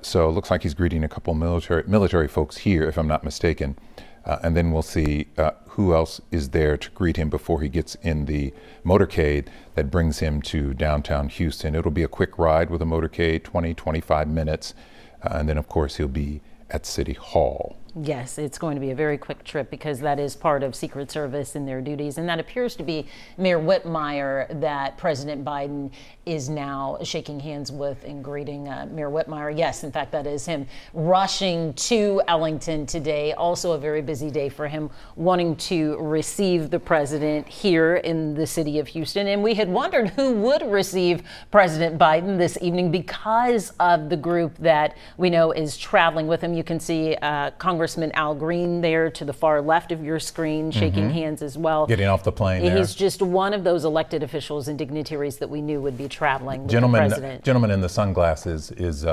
So it looks like he's greeting a couple military folks here, if I'm not mistaken. And then we'll see who else is there to greet him before he gets in the motorcade that brings him to downtown Houston. It'll be a quick ride with a motorcade, 25 minutes. And then, of course, he'll be at City Hall. Yes, it's going to be a very quick trip because that is part of Secret Service and their duties. And that appears to be Mayor Whitmire that President Biden is now shaking hands with and greeting Mayor Whitmire. Yes, in fact, that is him rushing to Ellington today. Also a very busy day for him, wanting to receive the president here in the city of Houston. And we had wondered who would receive President Biden this evening because of the group that we know is traveling with him. You can see Congressman Al Green there to the far left of your screen, shaking hands as well. Getting off the plane there. He's just one of those elected officials and dignitaries that we knew would be traveling with the president. Gentleman in the sunglasses is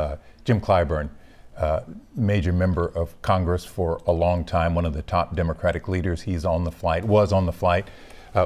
Jim Clyburn, major member of Congress for a long time, one of the top Democratic leaders. He's on the flight, was on the flight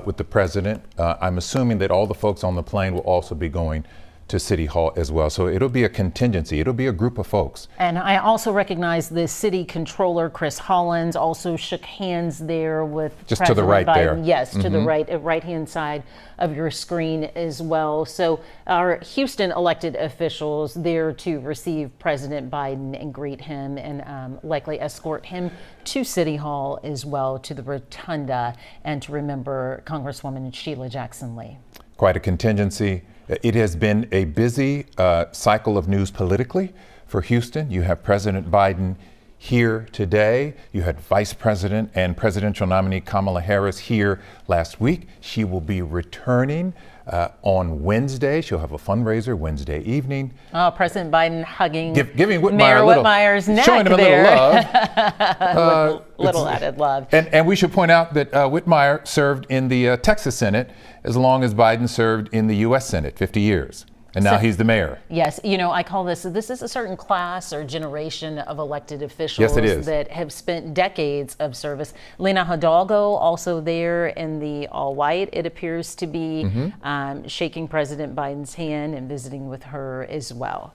with the president. I'm assuming that all the folks on the plane will also be going to City Hall as well. So it'll be a contingency. It'll be a group of folks. And I also recognize the city controller, Chris Hollins, also shook hands there with just President to the right Biden. there. Yes, to the right-hand side of your screen as well. So our Houston elected officials there to receive President Biden and greet him and likely escort him to City Hall as well, to the Rotunda, and to remember Congresswoman Sheila Jackson Lee. Quite a contingency. It has been a busy cycle of news politically for Houston. You have President Biden here today. You had Vice President and presidential nominee Kamala Harris here last week. She will be returning on Wednesday. She'll have a fundraiser Wednesday evening. Oh, President Biden hugging giving Whitmire Mayor Whitmire's neck, showing him there. A little love. little added love. And we should point out that Whitmire served in the Texas Senate as long as Biden served in the U.S. Senate, 50 years. And now he's the mayor. Yes, you know, I call this is a certain class or generation of elected officials that have spent decades of service. Lena Hidalgo also there in the all white, it appears to be, shaking President Biden's hand and visiting with her as well.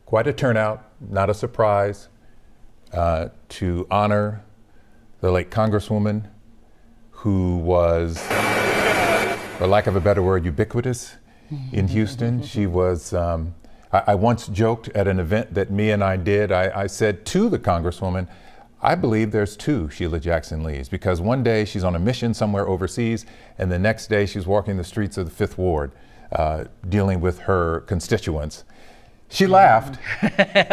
Quite a turnout, not a surprise, to honor the late Congresswoman who was, for lack of a better word, ubiquitous in Houston. She was, I once joked at an event that Mia and I did, I said to the Congresswoman, I believe there's two Sheila Jackson Lees, because one day she's on a mission somewhere overseas, and the next day she's walking the streets of the Fifth Ward, dealing with her constituents. She laughed.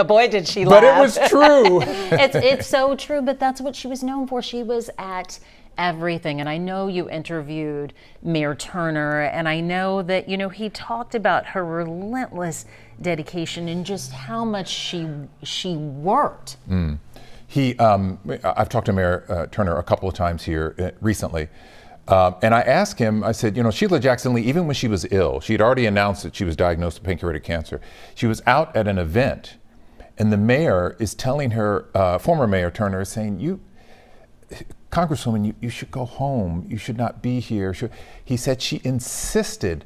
Boy, did she laugh. But it was true. It's so true, but that's what she was known for. She was at everything. And I know you interviewed Mayor Turner, and I know that, you know, he talked about her relentless dedication and just how much she worked. I've talked to Mayor Turner a couple of times here recently. And I asked him, I said, you know, Sheila Jackson Lee, even when she was ill, she had already announced that she was diagnosed with pancreatic cancer. She was out at an event, and the mayor is telling her, former Mayor Turner is saying, Congresswoman, you should go home. You should not be here. He said she insisted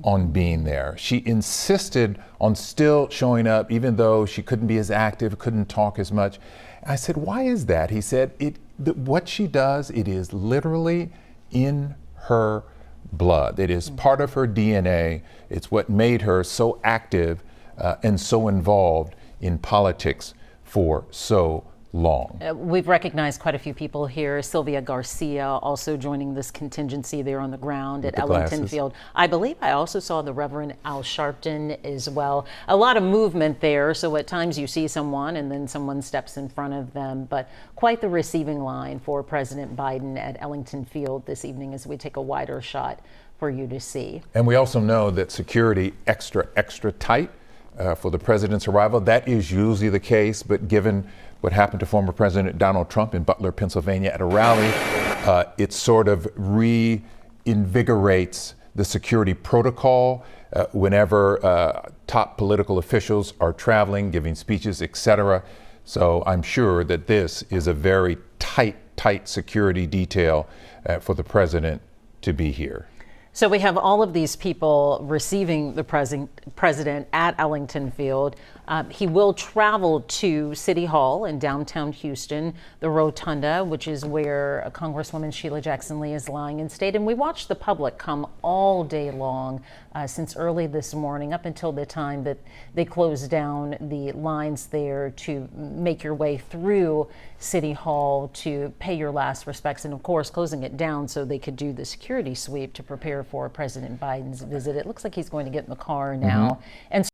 on being there. She insisted on still showing up, even though she couldn't be as active, couldn't talk as much. I said, why is that? He said, what she does, it is literally in her blood. It is part of her DNA. It's what made her so active and so involved in politics for so long. We've recognized quite a few people here. Sylvia Garcia also joining this contingency there on the ground at Ellington Field. I believe I also saw the Reverend Al Sharpton as well. A lot of movement there, so at times you see someone and then someone steps in front of them, but quite the receiving line for President Biden at Ellington Field this evening as we take a wider shot for you to see. And we also know that security extra tight for the president's arrival. That is usually the case, but given what happened to former President Donald Trump in Butler, Pennsylvania at a rally, it sort of reinvigorates the security protocol whenever top political officials are traveling, giving speeches, etc. So I'm sure that this is a very tight security detail for the president to be here. So we have all of these people receiving the president at Ellington Field. He will travel to City Hall in downtown Houston, the Rotunda, which is where Congresswoman Sheila Jackson Lee is lying in state. And we watched the public come all day long since early this morning up until the time that they closed down the lines there to make your way through City Hall to pay your last respects, and of course closing it down so they could do the security sweep to prepare for President Biden's visit. It looks like he's going to get in the car now. And